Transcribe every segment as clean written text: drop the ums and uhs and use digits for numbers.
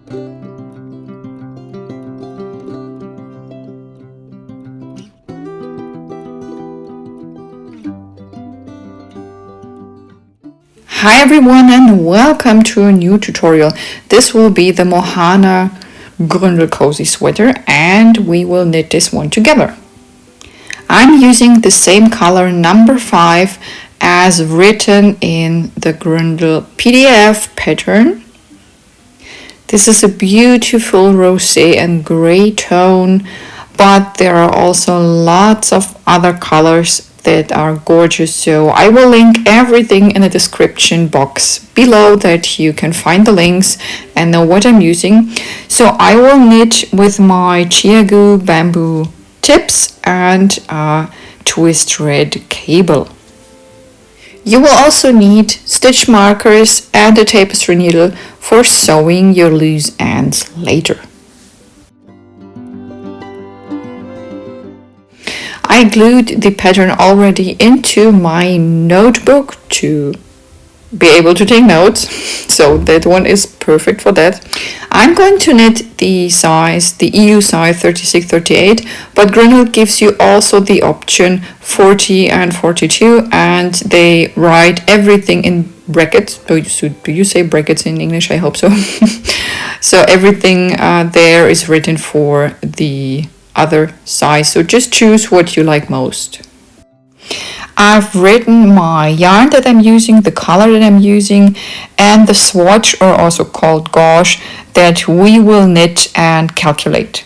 Hi everyone and welcome to a new tutorial. This will be the Mohana Gründl cozy sweater and we will knit this one together. I'm using the same color number 5 as written in the Gründl PDF pattern. This is a beautiful rosé and gray tone, but there are also lots of other colors that are gorgeous, so I will link everything in the description box below that you can find the links and know what I'm using. So I will knit with my Chiagu bamboo tips and a twist thread cable. You will also need stitch markers and a tapestry needle for sewing your loose ends later. I glued the pattern already into my notebook to be able to take notes, so that one is perfect for that. I'm going to knit the EU size 36-38, but Gründl gives you also the option 40 and 42, and they write everything in brackets. Do you say brackets in English? I hope so. So everything there is written for the other size, so just choose what you like most. I've written my yarn that I'm using, the color that I'm using, and the swatch, or also called gauge, that we will knit and calculate.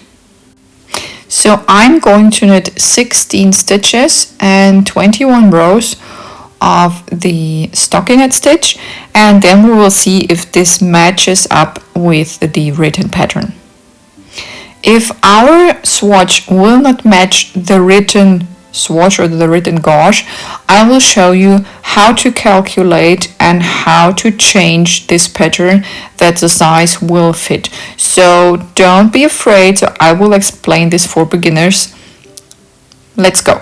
So I'm going to knit 16 stitches and 21 rows of the stockinette stitch, and then we will see if this matches up with the written pattern. If our swatch will not match the written swatch or the written gauge, I will show you how to calculate and how to change this pattern that the size will fit. So don't be afraid, so I will explain this for beginners. Let's go.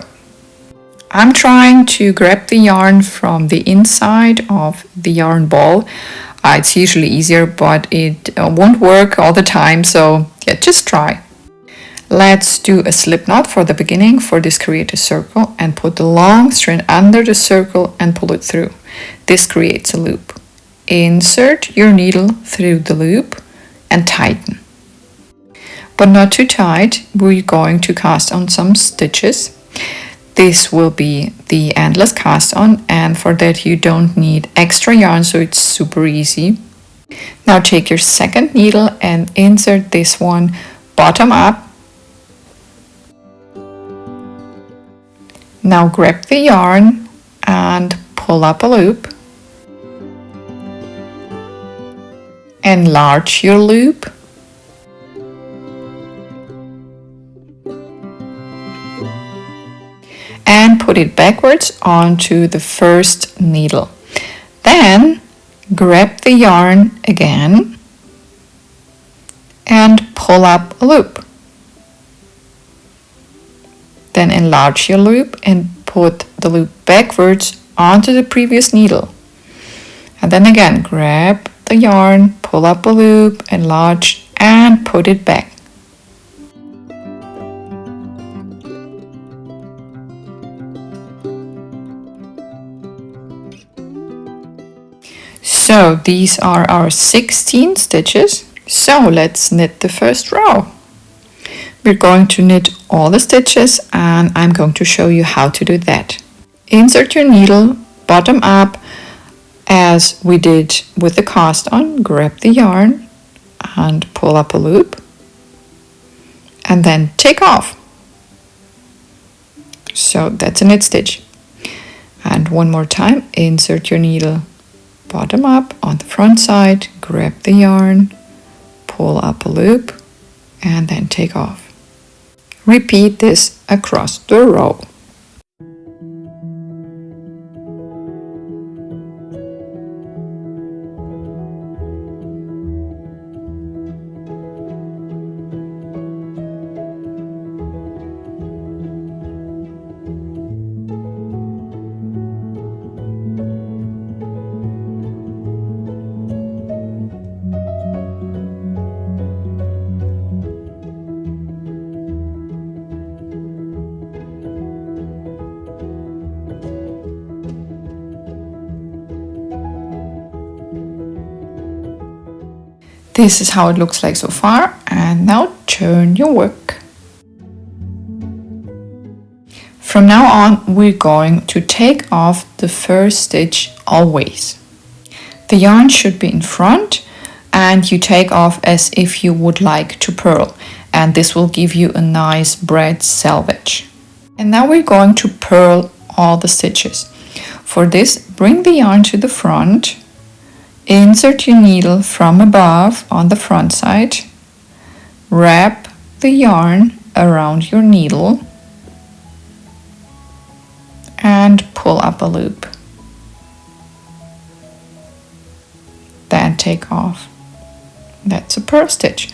I'm trying to grab the yarn from the inside of the yarn ball. It's usually easier, but it won't work all the time, so yeah, just try. Let's do a slip knot for the beginning. For this, create a circle and put the long strand under the circle and pull it through. This creates a loop. Insert your needle through the loop and tighten. But not too tight, we're going to cast on some stitches. This will be the endless cast on, and for that you don't need extra yarn, so it's super easy. Now take your second needle and insert this one bottom up. Now grab the yarn and pull up a loop. Enlarge your loop. And put it backwards onto the first needle. Then grab the yarn again and pull up a loop. Then enlarge your loop and put the loop backwards onto the previous needle. And then again, grab the yarn, pull up a loop, enlarge, and put it back. So these are our 16 stitches. So let's knit the first row. We're going to knit all the stitches and I'm going to show you how to do that. Insert your needle bottom up as we did with the cast on. Grab the yarn and pull up a loop and then take off. So that's a knit stitch. And one more time, insert your needle bottom up on the front side, grab the yarn, pull up a loop and then take off. Repeat this across the row. This is how it looks like so far, and now turn your work. From now on, we're going to take off the first stitch always. The yarn should be in front, and you take off as if you would like to purl, and this will give you a nice braid selvage. And now we're going to purl all the stitches. For this, bring the yarn to the front, insert your needle from above on the front side, wrap the yarn around your needle, and pull up a loop. Then take off. That's a purl stitch.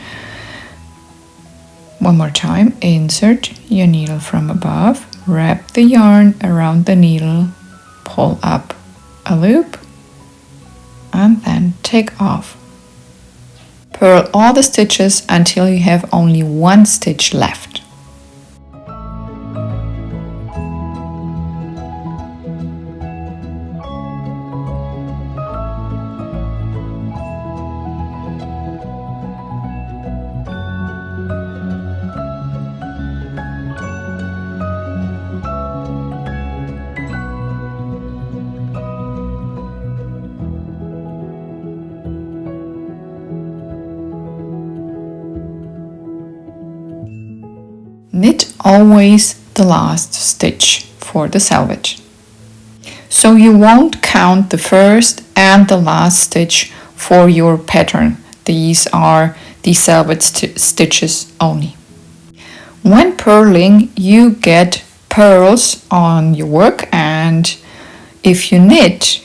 One more time, insert your needle from above, wrap the yarn around the needle, pull up a loop, and then take off. Purl all the stitches until you have only one stitch left. Knit always the last stitch for the selvage. So you won't count the first and the last stitch for your pattern. These are the selvage stitches only. When purling, you get purls on your work, and if you knit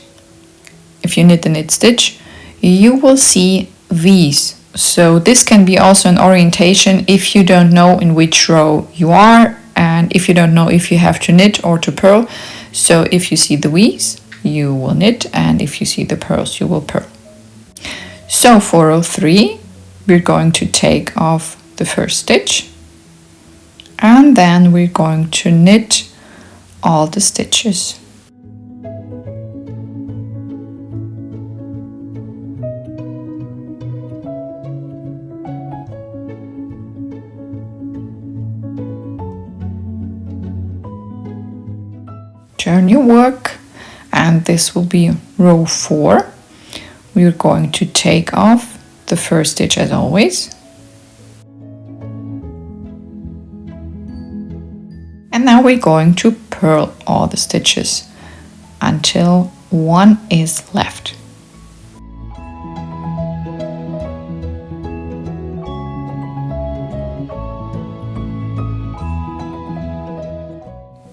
the knit stitch, you will see V's. So this can be also an orientation if you don't know in which row you are, and if you don't know if you have to knit or to purl. So if you see the V's, you will knit, and if you see the purls, you will purl. So for row 3, we're going to take off the first stitch, and then we're going to knit all the stitches. Turn your work, and this will be row 4. We're going to take off the first stitch as always. And now we're going to purl all the stitches until one is left.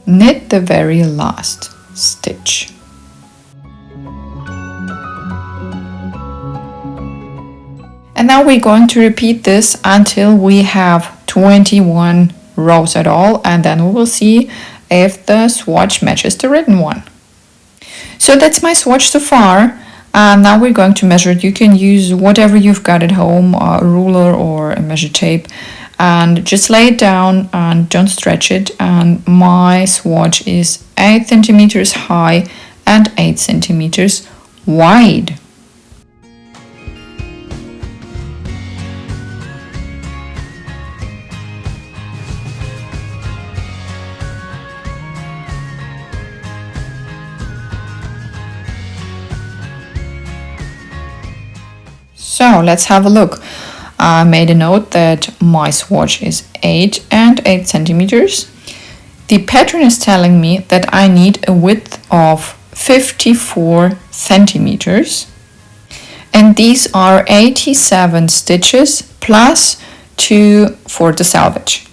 Knit the very last stitch. And now we're going to repeat this until we have 21 rows at all, and then we will see if the swatch matches the written one. So that's my swatch so far. And now we're going to measure it. You can use whatever you've got at home, a ruler or a measure tape, and just lay it down and don't stretch it. And my swatch is 8 centimeters high and 8 centimeters wide. So let's have a look. I made a note that my swatch is 8 and 8 centimeters. The pattern is telling me that I need a width of 54 centimeters. And these are 87 stitches plus 2 for the selvage.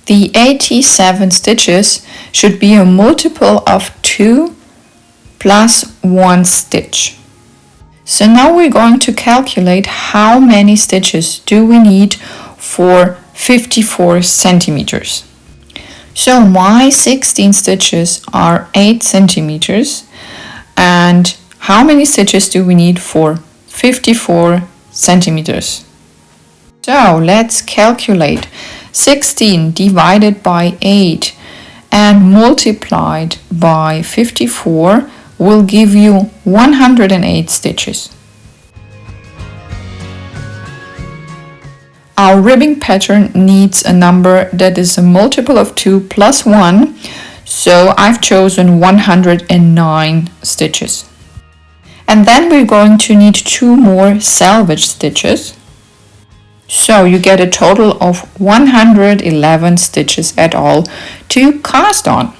The 87 stitches should be a multiple of 2 plus 1 stitch. So now we're going to calculate how many stitches do we need for 54 centimeters. So my 16 stitches are 8 centimeters, and how many stitches do we need for 54 centimeters? So let's calculate. 16 divided by 8 and multiplied by 54 will give you 108 stitches. Our ribbing pattern needs a number that is a multiple of 2 plus 1, so I've chosen 109 stitches. And then we're going to need 2 more selvage stitches. So you get a total of 111 stitches at all to cast on.